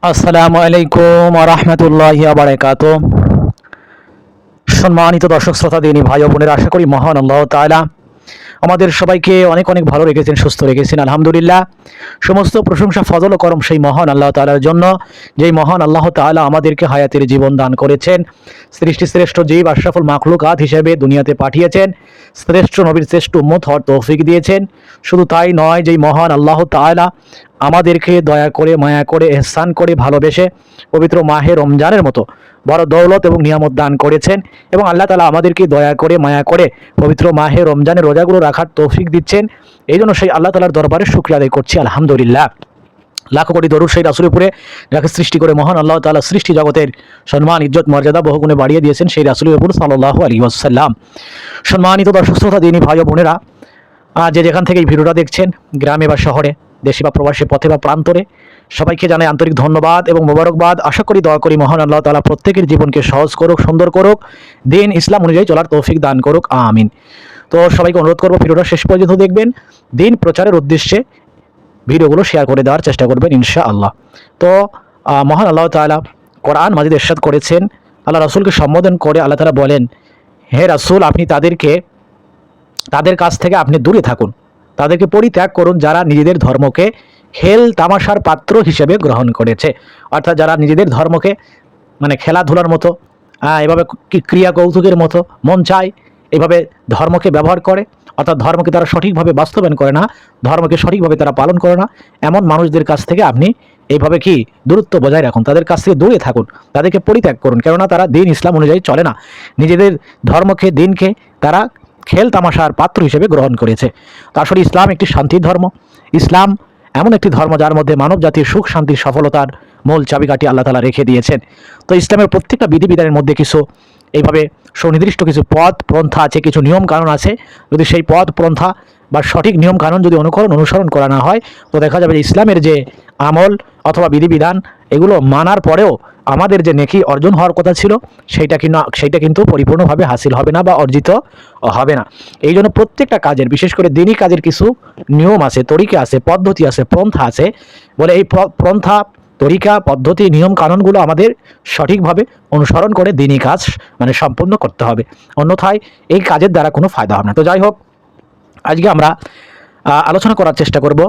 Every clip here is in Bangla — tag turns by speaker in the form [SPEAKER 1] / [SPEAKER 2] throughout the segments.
[SPEAKER 1] আসসালামু আলাইকুম ওয়া রাহমাতুল্লাহি ওয়া বারাকাতুহু। সম্মানিত দর্শক শ্রোতা দিনী ভাই ও বোনেরা, আশা করি মহান আল্লাহ তাআলা আমাদের সবাইকে অনেক অনেক ভালো রেখেছেন, সুস্থ রেখেছেন, আলহামদুলিল্লাহ। সমস্ত প্রশংসা ফজল ও করম সেই মহান আল্লাহ তাআলার জন্য, যেই মহান আল্লাহ তাআলা আমাদেরকে হায়াতের জীবন দান করেছেন, সৃষ্টি শ্রেষ্ঠ জীব আশরাফুল মাখলুকাত হিসেবে দুনিয়াতে পাঠিয়েছেন, শ্রেষ্ঠ নবীর শ্রেষ্ঠ উম্মত হওয়ার তৌফিক দিয়েছেন। শুধু তাই নয়, যেই মহান আল্লাহ তাআলা আমাদেরকে দয়া করে, মায়া করে, এহসান করে, ভালোবেসে পবিত্র মাহে রমজানের মতো বড় দৌলত এবং নিয়ামত দান করেছেন, এবং আল্লাহ তাআলা আমাদেরকে দয়া করে, মায়া করে পবিত্র মাহে রমজানের রোজাগুলো রাখার তৌফিক দিচ্ছেন। এই জন্য সেই আল্লাহ তাআলার দরবারে শুকরিয়া আদায় করছি, আলহামদুলিল্লাহ। লাখো কোটি দরুদ সেই রাসূলের উপরে, যাকে সৃষ্টি করে মহান আল্লাহ তাআলা সৃষ্টি জগতের সম্মান, ইজ্জত, মর্যাদা বহুগুণে বাড়িয়ে দিয়েছেন সেই রাসূলের উপর সাল্লাল্লাহু আলাইহি ওয়াসাল্লাম। সম্মানিত দর্শক শ্রোতা দিনী ভাই ও বোনেরা, যে যেখান থেকে এই ভিডিওটা দেখছেন, গ্রামে বা শহরে, দেশে বা প্রবাসী, পথে বা প্রান্তরে, সবাইকে জানাই আন্তরিক ধন্যবাদ এবং মোবারকবাদ। আশা করি, দোয়া করি মহান আল্লাহ তাআলা প্রত্যেকের জীবনকে সহজ করুক, সুন্দর করুক, দিন ইসলাম অনুযায়ী চলার তৌফিক দান করুক, আমিন। তো সবাইকে অনুরোধ করবো, ভিডিওটা শেষ পর্যন্ত দেখবেন, দিন প্রচারের উদ্দেশ্যে ভিডিওগুলো শেয়ার করে দেওয়ার চেষ্টা করবেন ইনশাআল্লাহ। তো মহান আল্লাহ তাআলা কোরআন মাজিদ ইরশাদ করেছেন, আল্লাহ রাসূলকে সম্বোধন করে আল্লাহ তাআলা বলেন, হে রাসূল, আপনি তাদের কাছ থেকে আপনি দূরে থাকুন, তাদেরকে পরিত্যাগ করুন যারা নিজেদের ধর্মকে খেল তামাশার পাত্র হিসেবে গ্রহণ করেছে। অর্থাৎ যারা নিজেদের ধর্মকে মানে খেলাধুলার মতো, এভাবে ক্রিয়া কৌতুকের মতো মন চায় এভাবে ধর্মকে ব্যবহার করে, অর্থাৎ ধর্মকে তারা সঠিকভাবে বাস্তবায়ন করে না, ধর্মকে সঠিকভাবে তারা পালন করে না, এমন মানুষদের কাছ থেকে আপনি এইভাবে দূরত্ব বজায় রাখুন, তাদের কাছ থেকে দূরে থাকুন, তাদেরকে পরিত্যাগ করুন, কেননা তারা দিন ইসলাম অনুযায়ী চলে না, নিজেদের ধর্মকে, দিনকে তারা খেল তামাশার পাত্র হিসেবে গ্রহণ করেছে। তো আসলে ইসলাম একটি শান্তির ধর্ম। ইসলাম এমন একটি ধর্ম যার মধ্যে মানব জাতির সুখ শান্তির সফলতার মূল চাবিকাঠি আল্লাহ তাআলা রেখে দিয়েছেন। তো ইসলামের প্রত্যেকটা বিধিবিধানের মধ্যে কিছু এইভাবে সুনির্দিষ্ট কিছু পথ পন্থা আছে, কিছু নিয়ম কানুন আছে। যদি সেই পথ পন্থা বা সঠিক নিয়ম কানুন যদি অনুসরণ করা না হয়, তো দেখা যাবে যে ইসলামের যে আমল অথবা বিধিবিধান, এগুলো মানার পরেও আমাদের যে নেকি অর্জন হওয়ার কথা ছিল, সেইটা কিন্তু পরিপূর্ণভাবে হাসিল হবে না বা অর্জিত হবে না। এই জন্য প্রত্যেকটা কাজের, বিশেষ করে দিনই কাজের কিছু নিয়ম আছে, তরিকা আছে, পদ্ধতি আছে, পন্থা আছে। বলে এই পন্থা, তরিকা, পদ্ধতি, নিয়ম কানুনগুলো আমাদের সঠিকভাবে অনুসরণ করে দিনই কাজ মানে সম্পূর্ণ করতে হবে, অন্যথায় এই কাজের দ্বারা কোনো ফায়দা হবে না। তো যাই হোক, আজকে আমরা আলোচনা করার চেষ্টা করব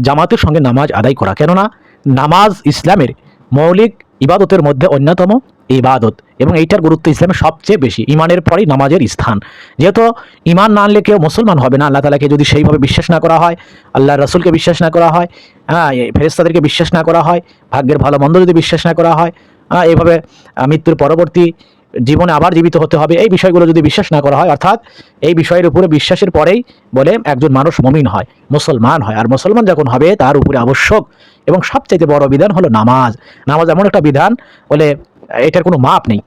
[SPEAKER 1] জামাতের সঙ্গে নামাজ আদায় করা, কেননা নামাজ ইসলামের মৌলিক ইবাদতের মধ্যে অন্যতম ইবাদত, এবং এইটার গুরুত্ব ইসলামে সবচেয়ে বেশি। ইমানের পরেই নামাজের স্থান। যেহেতু ইমান না আনলে কেউ মুসলমান হবে না, আল্লাহ তাআলাকে যদি সেইভাবে বিশ্বাস না করা হয়, আল্লাহর রাসূলকে বিশ্বাস না করা হয়, ফেরেশতাদেরকে বিশ্বাস না করা হয়, ভাগ্যের ভালো মন্দ যদি বিশ্বাস না করা হয়, এইভাবে মৃত্যুর পরবর্তী জীবনে আবার জীবিত হতে হবে, এই বিষয়গুলো যদি বিশ্বাস না করা হয়, অর্থাৎ এই বিষয়ের উপরে বিশ্বাসের পরেই বলে একজন মানুষ মুমিন হয়, মুসলমান হয়। আর মুসলমান যখন হবে, তার উপরে আবশ্যক এবং সবচেয়ে বড় বিধান হলো নামাজ। নামাজ এমন একটা বিধান, বলে এটার কোনো মাপ নেই,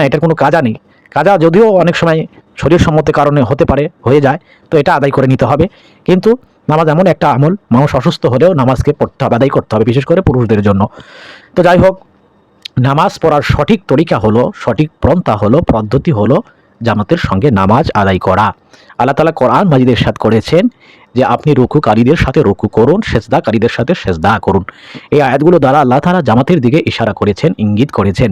[SPEAKER 1] এটার কোনো কাজা নেই। কাজা যদিও অনেক সময় শরীর সম্মত কারণে হতে পারে, হয়ে যায়, তো এটা আদায় করে নিতে হবে। কিন্তু নামাজ এমন একটা আমল, মানুষ অসুস্থ হলেও নামাজকে পড়তে হবে, আদায় করতে হবে, বিশেষ করে পুরুষদের জন্য। তো যাই হোক, নামাজ পড়ার সঠিক তরিকা হলো, সঠিক পন্থা হলো, পদ্ধতি হলো জামাতের সঙ্গে নামাজ আদায় করা। আল্লাহ তাআলা কোরআন মাজিদে ইরশাদ করেছেন যে আপনি রুকুকারীদের সাথে রুকু করুন, সেজদাকারীদের সাথে সেজদা করুন। এই আয়াতগুলো দ্বারা আল্লাহ তাআলা জামাতের দিকে ইশারা করেছেন, ইঙ্গিত করেছেন।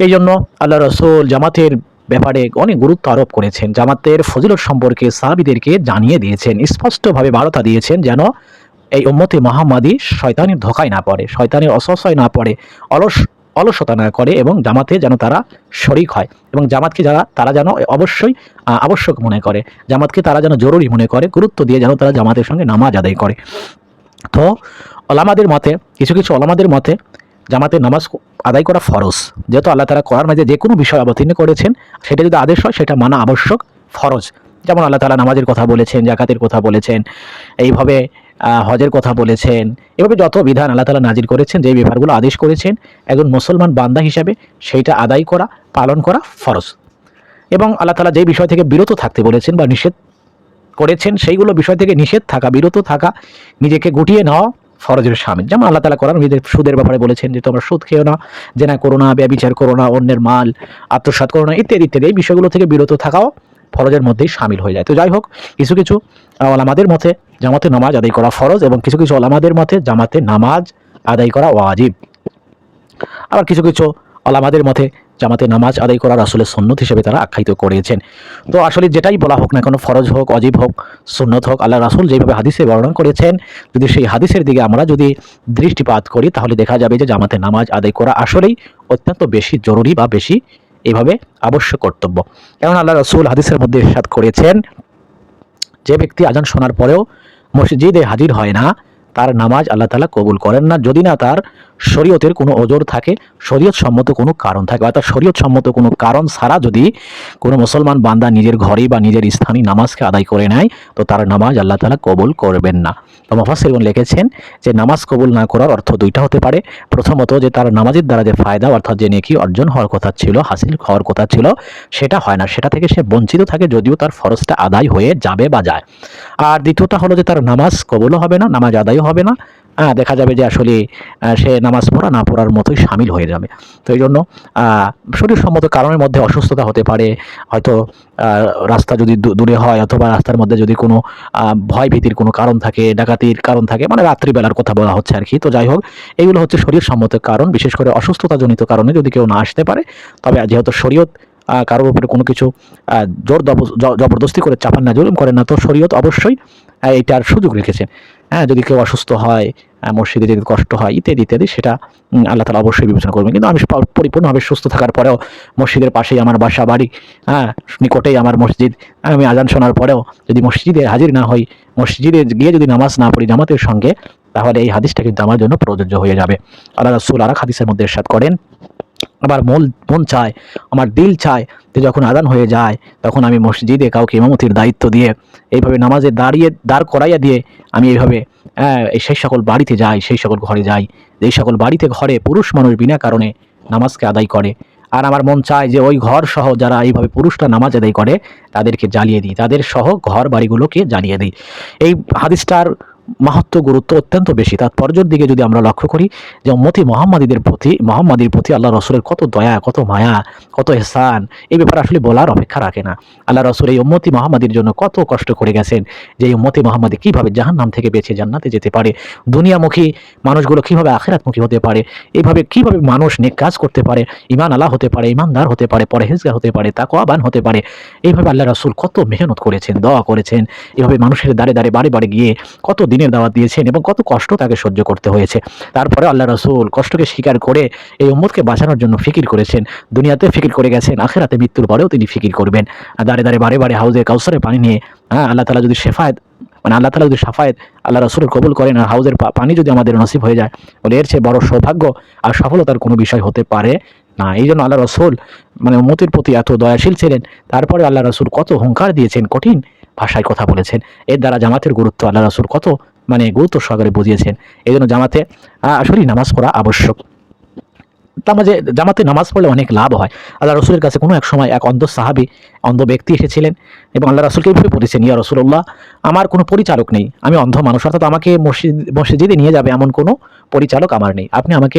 [SPEAKER 1] এই জন্য আল্লাহ রাসূল জামাতের ব্যাপারে অনেক গুরুত্ব আরোপ করেছেন, জামাতের ফজিলত সম্পর্কে সাহাবীদেরকে জানিয়ে দিয়েছেন, স্পষ্টভাবে বার্তা দিয়েছেন, যেন এই উম্মতে মুহাম্মাদি শয়তানের ধোঁকায় না পড়ে, শয়তানের অসহায় না পড়ে, অলসতা না করে, এবং জামাতে যেন তারা শরিক হয়, এবং জামাতকে তারা যেন অবশ্যই আবশ্যক মনে করে, জামাতকে তারা যেন জরুরি মনে করে, গুরুত্ব দিয়ে যেন তারা জামাতের সঙ্গে নামাজ আদায় করে। তো ওলামাদের মতে, কিছু কিছু ওলামাদের মতে জামাতের নামাজ আদায় করা ফরজ। যেহেতু আল্লাহ তাআলা কোরআন মাঝে যে কোনো বিষয় অবতীর্ণ করেছেন, সেটা যদি আদেশ হয়, সেটা মানা আবশ্যক, ফরজ। যেমন আল্লাহ তাআলা নামাজের কথা বলেছেন, যাকাতের কথা বলেছেন, এইভাবে হজের কথা বলেছেন, এভাবে যত বিধান আল্লাহ তাআলা নাজিল করেছেন, যে ব্যাপারগুলো আদেশ করেছেন, একজন মুসলমান বান্দা হিসাবে সেইটা আদায় করা, পালন করা ফরজ। এবং আল্লাহ তাআলা যে বিষয় থেকে বিরত থাকতে বলেছেন বা নিষেধ করেছেন, সেইগুলো বিষয় থেকে নিষেধ থাকা, বিরত থাকা, নিজেকে গুটিয়ে নেওয়া ফরজের শামিল। যেমন আল্লাহ তাআলা কোরআন মাজিদে সুদের ব্যাপারে বলেছেন যে তোমরা সুদ খেও না, জেনা করো না, ব্যভিচার করো না, অন্যের মাল আত্মসাৎ করো না, ইত্যাদি ইত্যাদি। এই বিষয়গুলো থেকে বিরত থাকাও ফরজের মধ্যেই শামিল হয়ে যায়। তো যাই হোক, কিছু কিছু ওলামাদের মতে জামাতে নামাজ আদায় করা ফরজ, এবং কিছু কিছু ওলামাদের মতে জামাতে নামাজ আদায় করা ওয়াজিব। আবার কিছু কিছু ওলামাদের মতে জামাতে নামাজ আদায় করা রাসূলের সুন্নত হিসেবে তারা আখ্যায়িত করেছেন। তো আসলে যেটাই বলা হোক না, কোনো ফরজ হোক, অজিব হোক, সুন্নত হোক, আল্লাহ রাসূল যেভাবে হাদিসে বর্ণনা করেছেন, যদি সেই হাদিসের দিকে আমরা যদি দৃষ্টিপাত করি তাহলে দেখা যাবে যে জামাতে নামাজ আদায় করা আসলেই অত্যন্ত বেশি জরুরি বা বেশি এভাবে আবশ্যক কর্তব্য। কারণ আল্লাহ রাসূল হাদিসের মধ্যে ইরশাদ করেছেন, যে ব্যক্তি আজান শোনার পরেও মসজিদে হাজির হয় না, তার নামাজ আল্লাহ তাআলা কবুল করেন না, যদি না তার শরীয়তের কোনো ওজর থাকে, শরীয়ত সম্মত কোনো কারণ থাকে, অর্থাৎ শরীয়ত সম্মত কোনো কারণ ছাড়া যদি কোনো মুসলমান বান্দা নিজের ঘরেই বা নিজের স্থানীয় নামাজকে আদায় করে নেয়, তো তার নামাজ আল্লাহ তাআলা কবুল করবেন না। তো মুফাসসিরগণ লিখেছেন যে নামাজ কবুল না করার অর্থ দুইটা হতে পারে। প্রথমত, যে তার নামাজের দ্বারা যে ফায়দা অর্থাৎ যে নেকি অর্জন হওয়ার কথা ছিল, হাসিল হওয়ার কথা ছিল, সেটা হয় না, সেটা থেকে সে বঞ্চিত থাকে, যদিও তার ফরজটা আদায় হয়ে যাবে বা যায়। আর দ্বিতীয়টা হলো যে তার নামাজ কবুলও হবে না, নামাজ আদায়ও হবে না। দেখা যাবে যে আসলে সে নামাজ পড়া না পড়ার মতোই শামিল হয়ে যাবে। তো এই জন্য শরীরসম্মত কারণের মধ্যে অসুস্থতা হতে পারে, হয়তো রাস্তা যদি দূরে হয়, অথবা রাস্তার মধ্যে যদি কোনো ভয় ভীতির কোনো কারণ থাকে, ডাকাতির কারণ থাকে, মানে রাত্রিবেলার কথা বলা হচ্ছে আর কি। তো যাই হোক, এগুলো হচ্ছে শরীরসম্মত কারণ। বিশেষ করে অসুস্থতাজনিত কারণে যদি কেউ না আসতে পারে, তবে যেহেতু শরীয়ত কারোর উপরে কোনো কিছু জবরদস্তি করে চাপান না, জুলুম করেন না, তো শরীয়ত অবশ্যই এইটার সুযোগ রেখেছেন। যদি কেউ অসুস্থ হয়, মসজিদে যেতে কষ্ট হয়, ইত্যাদি ইত্যাদি, সেটা আল্লাহ তাআলা অবশ্যই বিবেচনা করবেন। কিন্তু আমি পরিপূর্ণভাবে সুস্থ থাকার পরেও, মসজিদের পাশেই আমার বাসা বাড়ি, নিকটেই আমার মসজিদ, আমি আজান শোনার পরেও যদি মসজিদে হাজির না হই, মসজিদে গিয়ে যদি নামাজ না পড়ি জামাতের সঙ্গে, তাহলে এই হাদিসটা কিন্তু আমার জন্য প্রযোজ্য হয়ে যাবে। আল্লাহ রাসূল আরেক হাদিসের মধ্যে ইরশাদ করেন, আমার মন চায়, আমার দিল চায় যে যখন আজান হয়ে যায় তখন আমি মসজিদে কাউকে ইমামতির দায়িত্ব দিয়ে, এইভাবে নামাজে দাঁড় করাইয়া দিয়ে আমি এইভাবে সেই সকল বাড়িতে যাই, সেই সকল ঘরে যাই, যেই সকল বাড়িতে ঘরে পুরুষ মানুষ বিনা কারণে নামাজকে আদায় করে। আর আমার মন চায় যে ওই ঘর সহ যারা এইভাবে পুরুষরা নামাজ আদায় করে তাদেরকে জ্বালিয়ে দিই, তাদের সহ ঘর বাড়িগুলোকে জ্বালিয়ে দিই। এই হাদিসটার মাহাত্ম্য, গুরুত্ব অত্যন্ত বেশি। তাৎপর্যের দিকে যদি আমরা লক্ষ্য করি, যে উম্মতি মুহাম্মাদির প্রতি আল্লাহ রাসূলের কত দয়া, কত মায়া, কত ইহসান, এই ব্যাপারে আসলে বলার অপেক্ষা রাখে না। আল্লাহ রাসূল এই উম্মতি মুহাম্মাদির জন্য কত কষ্ট করে গেছেন, যে এই উম্মতি মুহাম্মাদি কিভাবে জাহান্নাম থেকে বেঁচে জান্নাতে যেতে পারে, দুনিয়ামুখী মানুষগুলো কিভাবে আখিরাতমুখী হতে পারে, এইভাবে কিভাবে মানুষ নেক কাজ করতে পারে, ঈমান আলা হতে পারে, ঈমানদার হতে পারে, পরহেজগার হতে পারে, তাকওয়াবান হতে পারে। এইভাবে আল্লাহ রাসূল কত মেহনত করেছেন, দোয়া করেছেন, এভাবে মানুষের দ্বারে দ্বারে বাড়ি বাড়ি গিয়ে কত দিনের দাওয়াত দিয়েছেন, এবং কত কষ্ট তাকে সহ্য করতে হয়েছে। তারপরে আল্লাহ রাসূল কষ্টকে স্বীকার করে এই উম্মতকে বাঁচানোর জন্য ফিকির করেছেন। দুনিয়াতে ফিকির করে গেছেন, আখিরাতে মৃত্যুর পরেও তিনি ফিকির করবেন। দ্বারে দ্বারে বারে বারে হাউজে কাউসারের পানি নিয়ে, আল্লাহ তাআলা যদি শাফায়েত আল্লাহ রাসূলের কবুল করেন, আর হাউজের পানি যদি আমাদের নসিব হয়ে যায়, বলে এর চেয়ে বড় সৌভাগ্য আর সফলতার কোনো বিষয় হতে পারে না। এই জন্য আল্লাহ রাসূল উম্মতের প্রতি এত দয়াশীল ছিলেন। তারপরে আল্লাহ রাসূল কত হুঙ্কার দিয়েছেন, কঠিন ভাষায় কথা বলেছেন। এর দ্বারা জামাতের গুরুত্ব আল্লাহ রাসূল কত গুরুত্ব সহকারে বুঝিয়েছেন। এই জন্য জামাতে আসলেই নামাজ পড়া আবশ্যক। জামাতে নামাজ পড়লে অনেক লাভ হয়। আল্লাহ রাসূলের কাছে কোনো এক সময় এক অন্ধ ব্যক্তি এসেছিলেন, এবং আল্লাহ রাসূলকে এইভাবে বলেছেন, ইয়া রাসূলুল্লাহ, আমার কোনো পরিচালক নেই, আমি অন্ধ মানুষ, অর্থাৎ আমাকে মসজিদে নিয়ে যাবে এমন কোনো পরিচালক আমার নেই, আপনি আমাকে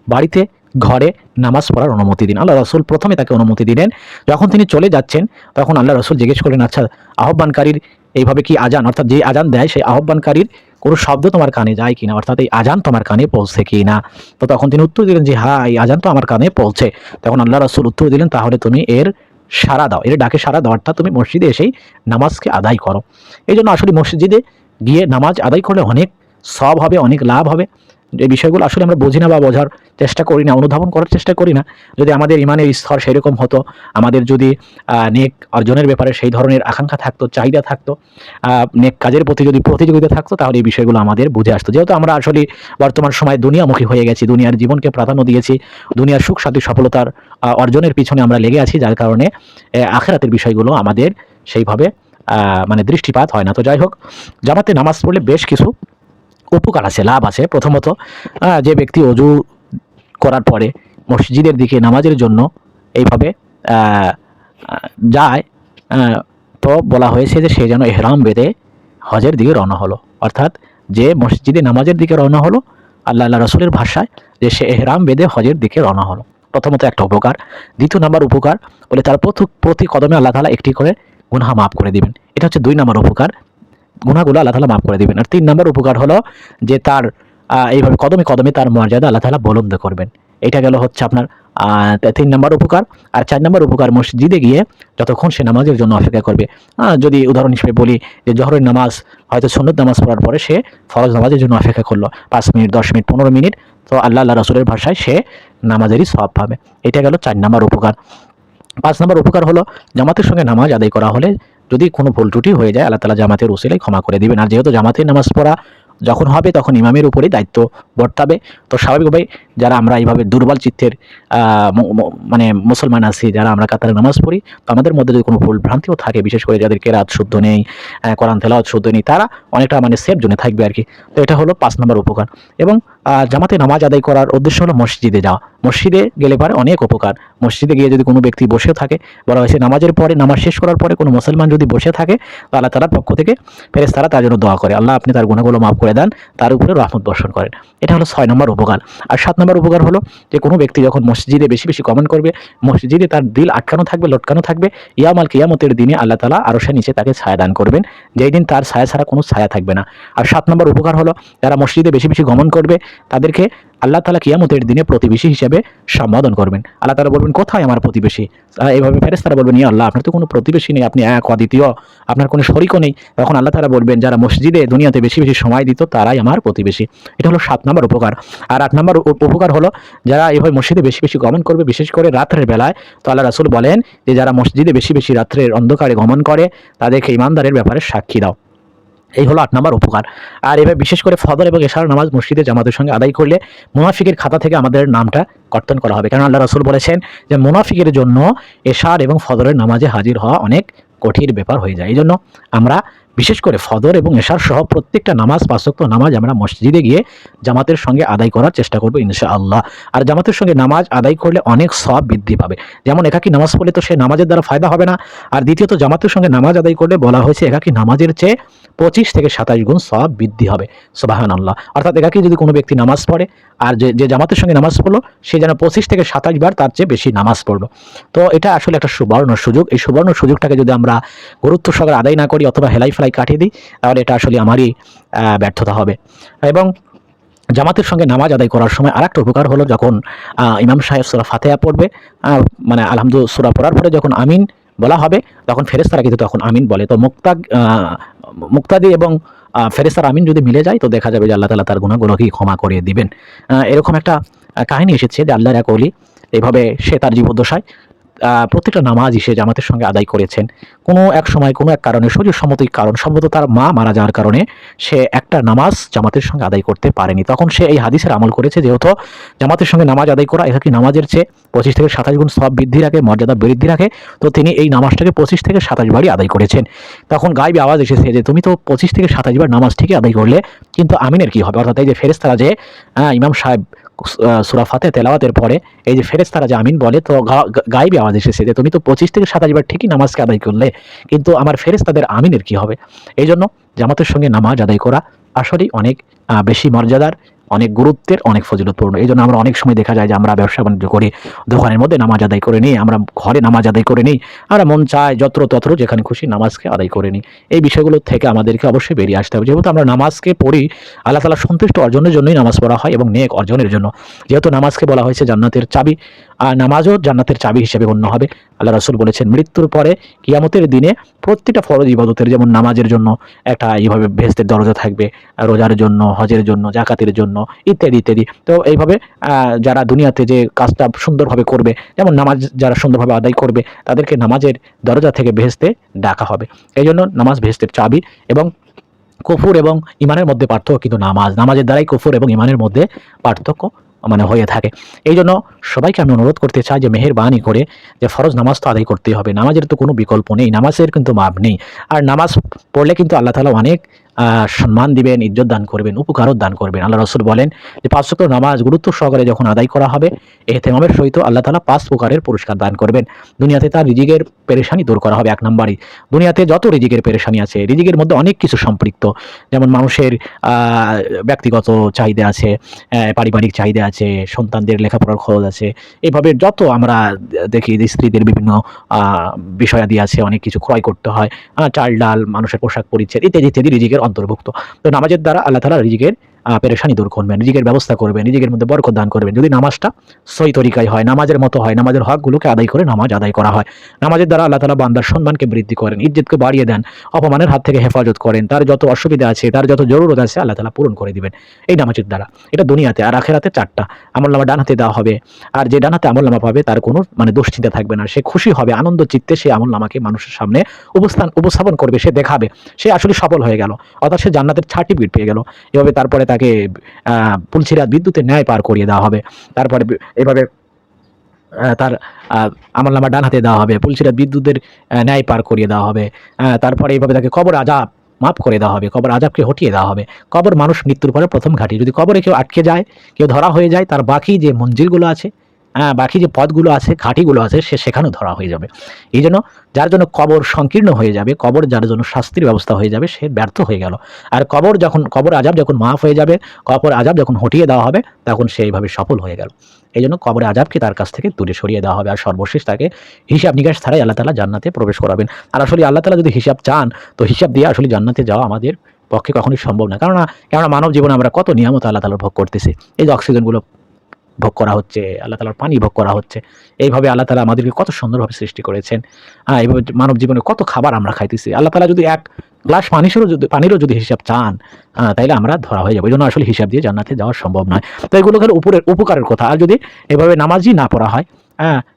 [SPEAKER 1] বাড়িতে ঘরে নামাজ পড়ার অনুমতি দিন। আল্লাহ রাসূল প্রথমে তাকে অনুমতি দিলেন। যখন তিনি চলে যাচ্ছেন, তখন আল্লাহ রাসূল জিজ্ঞেস করলেন, আচ্ছা, আহ্বানকারীর এইভাবে কি আজান, অর্থাৎ যে আজান দেয় সেই আহ্বানকারীর কোনো শব্দ তোমার কানে যায় কিনা, অর্থাৎ এই আজান তোমার কানে পৌঁছে কিনা? তো তখন তিনি উত্তর দিলেন যে হ্যাঁ, এই আজান তো আমার কানে পৌঁছে। তখন আল্লাহ রাসূল উত্তর দিলেন, তাহলে তুমি এর সাড়া দাও, এর ডাকে সাড়া দাও, অর্থাৎ তুমি মসজিদে এসেই নামাজকে আদায় করো। এই জন্য আসলে মসজিদে গিয়ে নামাজ আদায় করলে অনেক সওয়াব হবে, অনেক লাভ হবে। এই বিষয়গুলো আসলে আমরা বুঝি না বা বোঝার চেষ্টা করি না, অনুধাবন করার চেষ্টা করি না। যদি আমাদের ইমানের স্তর সেরকম হতো, আমাদের যদি নেক অর্জনের ব্যাপারে সেই ধরনের আকাঙ্ক্ষা থাকতো, চাহিদা থাকতো, নেক কাজের প্রতি যদি প্রতিযোগিতা থাকতো, তাহলে এই বিষয়গুলো আমাদের বুঝে আসতো। যেহেতু আমরা আসলে বর্তমান সময়ে দুনিয়ামুখী হয়ে গেছি, দুনিয়ার জীবনকে প্রাধান্য দিয়েছি, দুনিয়ার সুখ শান্তি সফলতার অর্জনের পিছনে আমরা লেগে আছি, যার কারণে আখিরাতের বিষয়গুলো আমাদের সেইভাবে দৃষ্টিপাত হয় না। তো যাই হোক, জামাতে নামাজ পড়লে বেশ কিছু উপকার আছে, লাভ আছে। প্রথমত, যে ব্যক্তি অজু করার পরে মসজিদের দিকে নামাজের জন্য এইভাবে যায়, তো বলা হয়েছে যে সে যেন ইহরাম বেঁধে হজের দিকে রওনা হলো, অর্থাৎ যে মসজিদে নামাজের দিকে রওনা হলো, আল্লাহ রাসূলের ভাষায় যে সে ইহরাম বেঁধে হজের দিকে রওনা হলো। প্রথমত একটা উপকার। দ্বিতীয় নাম্বার উপকার বলে, তার প্রতি কদমে আল্লাহ তাআলা একটি করে গুনাহ মাফ করে দিবেন। এটা হচ্ছে 2 নম্বর উপকার, গুনাহগুলো আল্লাহ তাআলা মাফ করে দিবেন। আর 3 নম্বর উপকার হলো যে তার এইভাবে কদমে কদমে তার মর্যাদা আল্লাহ তাআলা বুলন্দ করবেন। এটা গেল হচ্ছে আপনার 3 নম্বর উপকার। আর 4 নম্বর উপকার, মসজিদে গিয়ে যতক্ষণ সে নামাজের জন্য অপেক্ষা করবে, যদি উদাহরণ হিসেবে বলি যে জোহরের নামাজ হয়তো সুন্নত নামাজ পড়ার পরে সে ফরজ নামাজের জন্য অপেক্ষা করলো 5 মিনিট, 10 মিনিট, 15 মিনিট, তো আল্লাহ রাসূলের ভাষায় সে নামাজেরই সওয়াব পাবে। এটা গেল 4 নম্বর উপকার। 5 নম্বর উপকার হলো জামাতের সঙ্গে নামাজ আদায় করা হলে যদি কোনো ভুল ত্রুটি হয়ে যায় আল্লাহ তাআলা জামাতের উসিলায় ক্ষমা করে দিবেন। আর যেহেতু জামাতে নামাজ পড়া যখন হবে তখন ইমামের উপরেই দায়িত্ব বর্তাবে। তো স্বাভাবিকভাবেই যারা আমরা এইভাবে দুর্বল চিত্তের মানে মুসলমান আছি, যারা আমরা কাতারে নামাজ পড়ি, তো আমাদের মধ্যে যদি কোনো ভুল ভ্রান্তিও থাকে, বিশেষ করে যাদের কেরাত শুদ্ধ নেই, কোরআন তেলাওয়াত শুদ্ধ নেই, তারা অনেকটা মানে সেফ জোনে থাকবে আর কি। তো এটা হলো 5 নম্বর উপকার। এবং জামাতে নামাজ আদায় করার উদ্দেশ্য হলো মসজিদে যাওয়া। মসজিদে গেলে পরে অনেক উপকার। মসজিদে গিয়ে যদি কোনো ব্যক্তি বসে থাকে, বলা হয়েছে নামাজের পরে, নামাজ শেষ করার পরে কোনো মুসলমান যদি বসে থাকে, তো আল্লাহ তাআলার পক্ষ থেকে ফেরেশতারা তার জন্য দোয়া করে, আল্লাহ আপনি তার গুনাহগুলো মাফ করে দেন, তার উপরে রহমত বর্ষণ করেন। এটা হলো 6 নম্বর উপকার। আর 7 নম্বর উপকার হলো যে কোনো ব্যক্তি যখন মসজিদে বেশি বেশি গমন করবে, মসজিদে তার দিল আটকানো থাকবে, লটকানো থাকবে, ইয়াউমাল কিয়ামতের দিনে আল্লাহ তাআলা আরশের নিচে তাকে ছায়া দান করবেন, যেই দিন তার ছায়া ছাড়া কোনো ছায়া থাকবে না। আর 7 নম্বর উপকার হলো যারা মসজিদে বেশি বেশি গমন করবে তাদেরকে আল্লাহ তাআলা কিয়ামতের দিনে প্রতিবেশী হিসেবে সম্বোধন করবেন। আল্লাহ তাআলা বলবেন, কোথায় আমার প্রতিবেশী? এইভাবে ফেরেশতারা বলবেন, ইয়া আল্লাহ আপনার তো কোনো প্রতিবেশী নেই, আপনি এক অদ্বিতীয়, আপনার কোনো শরীকও নেই। তখন আল্লাহ তাআলা বলবেন, যারা মসজিদে দুনিয়াতে বেশি বেশি সময় দিত তারাই আমার প্রতিবেশী। এটা হলো 7 নম্বর উপকার। আর 8 নম্বর উপকার হলো যারা এইভাবে মসজিদে বেশি বেশি গমন করবে, বিশেষ করে রাত্রের বেলায়, তো আল্লাহ রাসূল বলেন যে যারা মসজিদে বেশি বেশি রাত্রের অন্ধকারে গমন করে তাদেরকে ঈমানদারের ব্যাপারে সাক্ষী দাও। এই হলো 8 নম্বর উপকার। আর এভাবে বিশেষ করে ফজর এবং এশার নামাজ মসজিদে জামাতের সঙ্গে আদায় করলে মুনাফিকের খাতা থেকে আমাদের নামটা কর্তন করা হবে। কারণ আল্লাহ রাসূল বলেছেন যে মুনাফিকের জন্য এশার এবং ফজরের নামাজে হাজির হওয়া অনেক কঠিন ব্যাপার হয়ে যায়। এই জন্য আমরা বিশেষ করে ফজর এবং এশার সহ প্রত্যেকটা নামাজ, 5 ওয়াক্ত নামাজ আমরা মসজিদে গিয়ে জামাতের সঙ্গে আদায় করার চেষ্টা করব ইনশাআল্লাহ। আর জামাতের সঙ্গে নামাজ আদায় করলে অনেক সওয়াব বৃদ্ধি পাবে। যেমন একাকী নামাজ পড়লে তো সে নামাজের দ্বারা ফায়দা হবে না। আর দ্বিতীয়ত জামাতের সঙ্গে নামাজ আদায় করলে বলা হয়েছে একাকী নামাজের চেয়ে 25 থেকে 27 গুণ সওয়াব বৃদ্ধি হবে। সুবহানাল্লাহ। অর্থাৎ একাকী যদি কোনো ব্যক্তি নামাজ পড়ে আর যে জামাতের সঙ্গে নামাজ পড়লো সে যেন 25 থেকে 27 বার তার চেয়ে বেশি নামাজ পড়লো। তো এটা আসলে একটা সুবর্ণ সুযোগ। এই সুবর্ণ সুযোগটাকে যদি আমরা গুরুত্ব সহকারে আদায় না করি অথবা হেলাই ফেলাই কাটিয়ে দিই, তাহলে এটা আসলে আমারই ব্যর্থতা হবে। এবং জামাতের সঙ্গে নামাজ আদায় করার সময় আরেকটা উপকার হলো যখন ইমাম সাহেব সূরা ফাতিহা পড়বে, মানে আলহামদুলিল্লাহ সূরা পড়ার পরে যখন আমিন বলা হবে তখন ফেরেশতারা কিন্তু তখন আমিন বলে। তো মুক্তাদি এবং ফেরেশতার আমিন যদি মিলে যায় তো দেখা যাবে যে আল্লাহ তাআলা তার গুনাহগুলোকে ক্ষমা করে দিবেন। এরকম একটা কাহিনী এসেছে যে আল্লাহর এক ওলি এইভাবে সে তার জীবদ্দশায় প্রত্যেকটা নামাজই সে জামাতের সঙ্গে আদায় করেছেন। কোনো এক সময় কোনো এক কারণে, শরীরসম্মতির কারণ, সম্ভবত তার মা মারা যাওয়ার কারণে সে একটা নামাজ জামাতের সঙ্গে আদায় করতে পারেনি। তখন সে এই হাদিসের আমল করেছে, যেহেতু জামাতের সঙ্গে নামাজ আদায় করা একাকী নামাজের চেয়ে 25 থেকে 27 গুণ সওয়াব বৃদ্ধি রাখে, মর্যাদা বৃদ্ধি রাখে, তো তিনি এই নামাজটাকে 25 থেকে 27 বারই আদায় করেছেন। তখন গায়েবী আওয়াজ এসেছে যে তুমি তো 25 থেকে 27 বার নামাজ ঠিকই আদায় করলে, কিন্তু আমিনের কি হবে? অর্থাৎ এই যে ফেরেশতারা যে ইমাম সাহেব সূরা ফাতিহা তেলাওয়াতের পরে এই যে ফেরেশতারা যে আমিন বলে, তো গায়েবী আওয়াজ এসেছে যে তুমি তো 25 থেকে 27 বার ঠিকই নামাজকে আদায় করলে, কিন্তু আমার ফেরেশতাদের আমিনের কি হবে? এই জন্য জামাতের সঙ্গে নামাজ আদায় করা আসলেই অনেক বেশি মর্যাদার, অনেক গুরুত্বের, অনেক ফজিলতপূর্ণ। এই জন্য আমরা অনেক সময় দেখা যায় যে আমরা ব্যবসা বাণিজ্য করি, দোকানের মধ্যে নামাজ আদায় করে নিই, আমরা ঘরে নামাজ আদায় করে নিই, আমরা মন চায় যত্র তত্র যেখানে খুশি নামাজকে আদায় করে নিই। এই বিষয়গুলো থেকে আমাদেরকে অবশ্যই বেরিয়ে আসতে হবে। যেহেতু আমরা নামাজকে পড়ি আল্লাহ তাআলা সন্তুষ্ট অর্জনের জন্যই নামাজ পড়া হয় এবং নেক অর্জনের জন্য। যেহেতু নামাজকে বলা হয়েছে জান্নাতের চাবি, আর নামাজও জান্নাতের চাবি হিসেবে গণ্য হবে। আল্লাহ রাসূল বলেছেন মৃত্যুর পরে কিয়ামতের দিনে প্রত্যেকটা ফরজ ইবাদতের, যেমন নামাজের জন্য একটা এইভাবে বেহেশতের দরজা থাকবে, রোজার জন্য, হজের জন্য, যাকাতের জন্য, ইত্যাদি ইত্যাদি। তো এইভাবে যারা দুনিয়াতে যে কাজটা সুন্দরভাবে করবে, যেমন নামাজ যারা সুন্দরভাবে আদায় করবে তাদেরকে নামাজের দরজা থেকে বেহেশতে ডাকা হবে। এই জন্য নামাজ বেহেশতের চাবি। এবং কুফর এবং ঈমানের মধ্যে পার্থক্য কিন্তু নামাজের দ্বারাই কুফর এবং ঈমানের মধ্যে পার্থক্য মানে হয়ে থাকে। এই জন্য সবাইকে আমি অনুরোধ করতে চাই যে মেহেরবানি করে যে ফরজ নামাজ তো আদায় করতেই হবে, নামাজের তো কোনো বিকল্প নেই, নামাজের কিন্তু মাপ নেই। আর নামাজ পড়লে কিন্তু আল্লাহ তাআলা অনেক সম্মান দিবেন, ইজ্জত দান করবেন, উপকারও দান করবেন। আল্লাহ রাসূল বলেন যে 5 ওয়াক্ত নামাজ গুরুত্ব সহকারে যখন আদায় করা হবে ইহতিমামের সহিত আল্লাহ তাআলা 5 প্রকারের পুরস্কার দান করবেন। দুনিয়াতে তার রিজিকের পেরেশানি দূর করা হবে। 1 নম্বরই, দুনিয়াতে যত রিজিকের পেরেশানি আছে, রিজিকের মধ্যে অনেক কিছু সম্পৃক্ত, যেমন মানুষের ব্যক্তিগত চাহিদা আছে, পারিবারিক চাহিদা আছে, সন্তানদের লেখাপড়ার খরচ আছে, এইভাবে যত আমরা দেখি যে স্ত্রীদের বিভিন্ন বিষয়াদি আছে, অনেক কিছু ক্রয় করতে হয়, চাল ডাল, মানুষের পোশাক পরিচ্ছদ ইত্যাদি ইত্যাদি রিজিকের অন্তর্ভুক্ত। তো নামাজের দ্বারা আল্লাহ তাআলা রিজিকের পেরেশানি দূর করবেন, রিজিকের ব্যবস্থা করবেন, রিজিকের মধ্যে বরকত দান করবেন। যদি নামাজটা সহি তরিকায় হয়, নামাজের মতো হয়, নামাজের হকগুলোকে আদায় করে নামাজ আদায় করা হয়, নামাজের দ্বারা আল্লাহ তাআলা বান্দার সম্মানকে বৃদ্ধি করেন, ইজ্জতকে বাড়িয়ে দেন, অপমানের হাত থেকে হেফাজত করেন, তার যত অসুবিধা আছে, তার যত জরুরত আছে আল্লাহ তাআলা পূরণ করে দিবেন এই নামাজের দ্বারা। এটা দুনিয়াতে। আর আখিরাতে 4টা আমলনামা ডান হাতে দেওয়া হবে, আর যে ডান হাতে আমলনামা পাবে তার কোনো দুশ্চিন্তা থাকবে না, সে খুশি হবে, আনন্দ চিত্তে সে আমলনামাকে মানুষের সামনে উপস্থাপন করবে, সে দেখাবে সে আসলে সফল হয়ে গেল, অর্থাৎ সে জান্নাতের সার্টিফিকেট পেয়ে গেল। এভাবে তারপরে তাকে পুলসিরাত বিদ্যুতের ন্যায় পার করিয়ে দেওয়া হবে। তারপরে এভাবে তার আমলনামা ডান হাতে দেওয়া হবে, পুলসিরাত বিদ্যুতের ন্যায় পার করিয়ে দেওয়া হবে। তারপরে এইভাবে তাকে কবর আযাব মাফ করে দেওয়া হবে, কবর আযাবকে হটিয়ে দেওয়া হবে। কবর মানুষ মৃত্যুর পরে প্রথম ঘাঁটি। যদি কবরে কেউ আটকে যায়, কেউ ধরা হয়ে যায়, তার বাকি যে মঞ্জিলগুলো আছে, বাকি যে পথগুলো আছে, ঘাঁটিগুলো আছে, সে সেখানেও ধরা হয়ে যাবে। এই জন্য যার জন্য কবর সংকীর্ণ হয়ে যাবে, কবর যার জন্য শাস্তির ব্যবস্থা হয়ে যাবে, সে ব্যর্থ হয়ে গেল। আর কবর আযাব যখন মাফ হয়ে যাবে, কবর আযাব যখন হটিয়ে দেওয়া হবে, তখন সে এইভাবে সফল হয়ে গেল। এই জন্য কবরে আযাবকে তার কাছ থেকে দূরে সরিয়ে দেওয়া হবে। আর সর্বশেষ তাকে হিসাব নিকাশ ছাড়াই আল্লাহ তাআলা জান্নাতে প্রবেশ করাবেন। আর আসলে আল্লাহ তাআলা যদি হিসাব চান, তো হিসাব দিয়ে আসলে জান্নাতে যাওয়া আমাদের পক্ষে কখনোই সম্ভব না। কেননা মানব জীবনে আমরা কত নিয়ামত আল্লাহ তাআলা ভোগ করতেছি। এই যে অক্সিজেনগুলো ভোগ করা হচ্ছে, আল্লাহ তাআলার পানি ভোগ করা হচ্ছে। এইভাবে আল্লাহ তাআলা আমাদেরকে কত সুন্দরভাবে সৃষ্টি করেছেন। এইভাবে মানব জীবনে কত খাবার আমরা খাইতেছি। আল্লাহ তাআলা যদি এক গ্লাস পানিরও যদি হিসাব চান, তাইলে আমরা ধরা হয়ে যাবো। এই জন্য আসলে হিসাব দিয়ে জান্নাতে যাওয়া সম্ভব নয়। তো এগুলো হলো উপরের উপকারের কথা। আর যদি এভাবে নামাজই না পড়া হয়,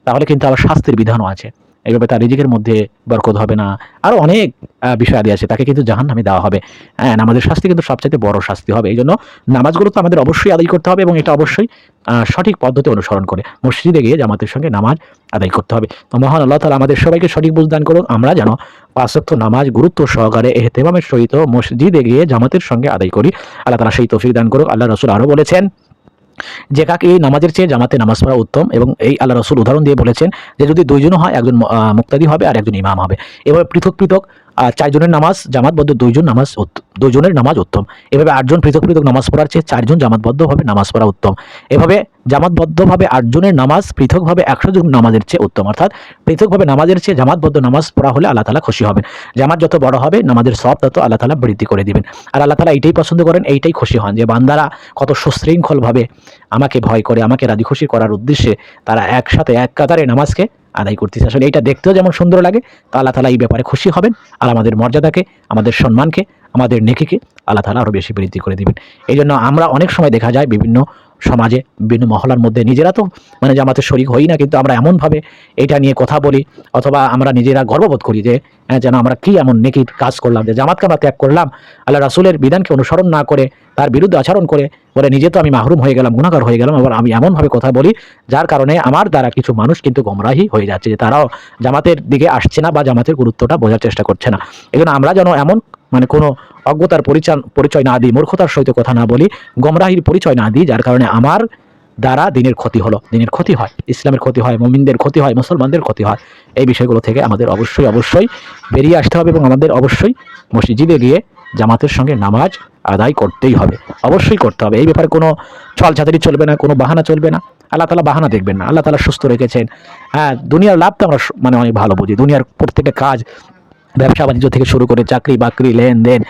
[SPEAKER 1] তাহলে কিন্তু আবার শাস্তির বিধানও আছে। এইভাবে তার রিজিকের মধ্যে বরকত হবে না। আরো অনেক বিষয়াদি আছে, তাকে কিন্তু জাহান্নামে দেওয়া হবে। নামাজের শাস্তি কিন্তু সবচাইতে বড় শাস্তি হবে। এই জন্য নামাজগুলো তো আমাদের অবশ্যই আদায় করতে হবে, এবং এটা অবশ্যই সঠিক পদ্ধতি অনুসরণ করে মসজিদে গিয়ে জামাতের সঙ্গে নামাজ আদায় করতে হবে। তো মহান আল্লাহ তাআলা আমাদের সবাইকে সঠিক বুঝ দান করুন। আমরা যেন 5 ওয়াক্ত নামাজ গুরুত্ব সহকারে ইহতিমামের সহিত মসজিদে গিয়ে জামাতের সঙ্গে আদায় করি। আল্লাহ তাআলা সেই তৌফিক দান করুক। আল্লাহ রাসূল আরো বলেছেন যে কাকে এই নামাজের চেয়ে জামাতে নামাজ পড়া উত্তম, এবং এই আল্লাহ রাসূল উদাহরণ দিয়ে বলেছেন যে যদি দুইজন হয়, একজন মুক্তাদি হবে আর একজন ইমাম হবে। এভাবে পৃথক পৃথক 4 জনের নামাজ জামাতবদ্ধ, 2 জনের নামাজ উত্তম। এভাবে 8 জন পৃথক পৃথক নামাজ পড়ার চেয়ে 4 জন জামাতবদ্ধভাবে নামাজ পড়া উত্তম। এভাবে জামাতবদ্ধভাবে 8 জনের নামাজ পৃথকভাবে 100 জন নামাজের চেয়ে উত্তম। অর্থাৎ পৃথকভাবে নামাজের চেয়ে জামাতবদ্ধ নামাজ পড়া হলে আল্লাহ তাআলা খুশি হবেন। জামাত যত বড় হবে, নামাজের সওয়াব তত আল্লাহ তাআলা বৃদ্ধি করে দিবেন। আর আল্লাহ তাআলা এইটাই পছন্দ করেন, এইটাই খুশি হন যে বান্দারা কত সুশৃঙ্খলভাবে আমাকে ভয় করে, আমাকে রাজি খুশি করার উদ্দেশ্যে তারা একসাথে এক কাতারে নামাজকে আদায় করতেছে। আসলে এইটা দেখতেও যেমন সুন্দর লাগে, তা আল্লাহ তাআলা এই ব্যাপারে খুশি হবেন। আর আমাদের মর্যাদাকে, আমাদের সম্মানকে, আমাদের নেকিকে আল্লাহ তাআলা আরো বেশি বৃদ্ধি করে দিবেন। এই জন্য আমরা অনেক সময় দেখা যায় বিভিন্ন সমাজে, বিভিন্ন মহল্লার মধ্যে নিজেরা তো জামাতের শরীক হই না, কিন্তু আমরা এমনভাবে এটা নিয়ে কথা বলি, অথবা আমরা নিজেরা গর্ববোধ করি যে যেন আমরা কি এমন নেকির কাজ করলাম যে জামাতকে আমরা ত্যাগ করলাম, আল্লাহ রাসূলের বিধানকে অনুসরণ না করে তার বিরুদ্ধে আচরণ করে বলে নিজে তো আমি মাহরুম হয়ে গেলাম, গুনাহগার হয়ে গেলাম। আবার আমি এমনভাবে কথা বলি যার কারণে আমার দ্বারা কিছু মানুষ কিন্তু গোমরাহী হয়ে যাচ্ছে, যে তারাও জামাতের দিকে আসছে না বা জামাতের গুরুত্বটা বোঝার চেষ্টা করছে না। এজন্য আমরা যেন এমন কোনো অজ্ঞতার পরিচয় না দিই, মূর্খতার সহিত কথা না বলি, গোমরাহির পরিচয় না দিই, যার কারণে আমার দ্বারা দিনের ক্ষতি হলো, দিনের ক্ষতি হয়, ইসলামের ক্ষতি হয়, মুমিনদের ক্ষতি হয়, মুসলমানদের ক্ষতি হয়। এই বিষয়গুলো থেকে আমাদের অবশ্যই বেরিয়ে আসতে হবে, এবং আমাদের অবশ্যই মসজিদে গিয়ে জামাতের সঙ্গে নামাজ আদায় করতেই হবে, অবশ্যই করতে হবে। এই ব্যাপারে কোনো ছলচাতুরি চলবে না, কোনো বাহানা চলবে না। আল্লাহ তাআলা বাহানা দেখবেন না, আল্লাহ তাআলা সুস্থ রেখেছেন। দুনিয়ার লাভ তো আমরা অনেক ভালো বুঝি। দুনিয়ার প্রত্যেকটা কাজ, ব্যবসা বাণিজ্য থেকে শুরু করে চাকরি বাকরি, লেনদেন,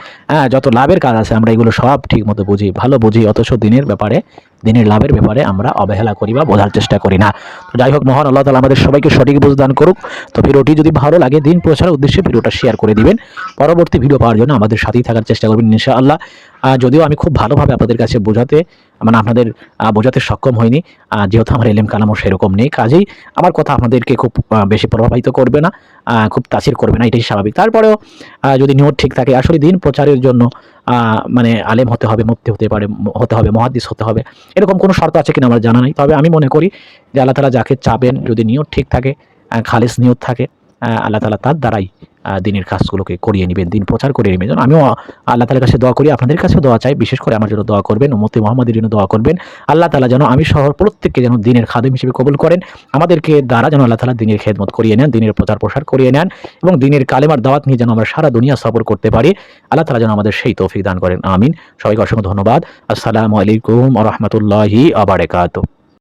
[SPEAKER 1] যত লাভের কাজ আছে আমরা এগুলো সব ঠিক মতো বুঝি, ভালো বুঝি, অথচ দিনের লাভের ব্যাপারে আমরা অবহেলা করি বা বোঝার চেষ্টা করি না। তো যাই হোক, মহান আল্লাহ তাআলা আমাদের সবাইকে সঠিক বুঝ দান করুক। তো ভিডিওটি যদি ভালো লাগে, দিন প্রচারের উদ্দেশ্যে ভিডিওটা শেয়ার করে দিবেন। পরবর্তী ভিডিও পাওয়ার জন্য আমাদের সাথেই থাকার চেষ্টা করবেন ইনশাআল্লাহ। যদিও আমি খুব ভালোভাবে আপনাদের কাছে আপনাদের বোঝাতে সক্ষম হইনি, যেহেতু আমার ইলম কালামও সেরকম নেই, কাজেই আমার কথা আপনাদেরকে খুব বেশি প্রভাবিত করবে না, খুব তাসির করবে না, এটাই স্বাভাবিক। তারপরেও যদি নিয়ত ঠিক থাকে, আসলে দিন প্রচারের জন্য আলেম হতে হবে, মুফতি হতে হবে, মুহাদ্দিস হতে হবে, এরকম কোনো শর্ত আছে কিনা আমার জানা নাই। তবে আমি মনে করি যে আল্লাহ তাআলা যাকে চাবেন, যদি নিয়ত ঠিক থাকে, খালিস নিয়ত থাকে, আল্লাহ তাআলা তার দ্বারাই দিনের কাজগুলোকে করিয়ে নেবেন, দিন প্রচার করিয়ে নেবেন। আমিও আল্লাহ তাআলার কাছে দোয়া করি, আপনাদের কাছেও দোয়া চাই, বিশেষ করে আমার জন্য দোয়া করবেন, উম্মতে মুহাম্মাদের জন্য দোয়া করবেন। আল্লাহ তাআলা যেন আমি সহ প্রত্যেককে যেন দিনের খাদেম হিসেবে কবুল করেন, আমাদেরকে দ্বারা যেন আল্লাহ তাআলা দিনের খেদমত করিয়ে নেন, দিনের প্রচার প্রসার করিয়ে নেন, এবং দিনের কালেমার দাওয়াত নিয়ে যেন আমরা সারা দুনিয়া সফর করতে পারি। আল্লাহ তাআলা যেন আমাদের সেই তৌফিক দান করেন। আমিন। সবাইকে অসংখ্য ধন্যবাদ। আসসালামু আলাইকুম ওয়া রাহমাতুল্লাহি ওয়া বারাকাতুহু।